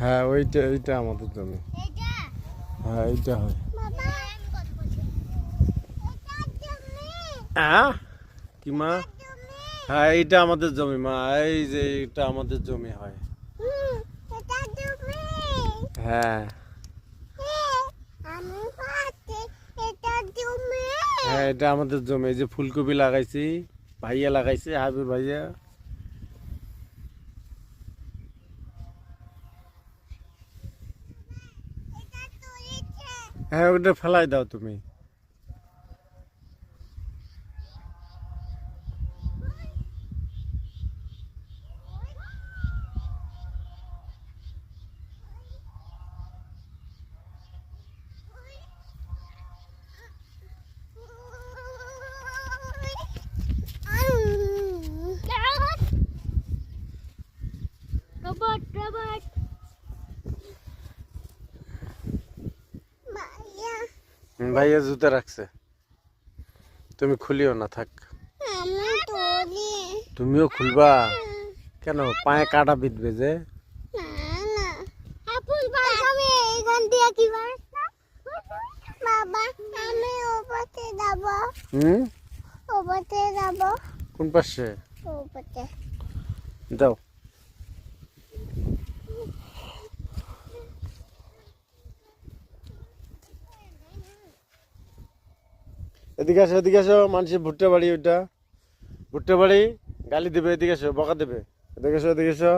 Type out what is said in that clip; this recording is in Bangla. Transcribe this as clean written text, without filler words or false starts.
হ্যাঁ ওইটা এইটা আমাদের জমি। হ্যাঁ এইটা হয়। হ্যাঁ কি মা? হ্যাঁ এইটা আমাদের জমি মা, এই যে এটা আমাদের জমি হয়। হ্যাঁ হ্যাঁ এটা আমাদের জমি। এই যে ফুলকপি লাগাইছি, ভাইয়া লাগাইছে, হাবিব ভাইয়া। হ্যাঁ ওটা ফেলাই দাও তুমি। ভাইয়া জুতা রাখছে, তুমি খুলিও না, থাক। তুমিও খুলবা কেন? পায়ে কাটা বিঁধবে যে। কোন পাশে দাও? এদিকে আসো, এদিকে আসো। মানুষের ভুট্টা বাড়ি ওইটা, ভুট্টা বাড়ি। গালি দেবে, এদিকে আসো, বকা দেবে। এদিকে আসো, এদিকে আসো।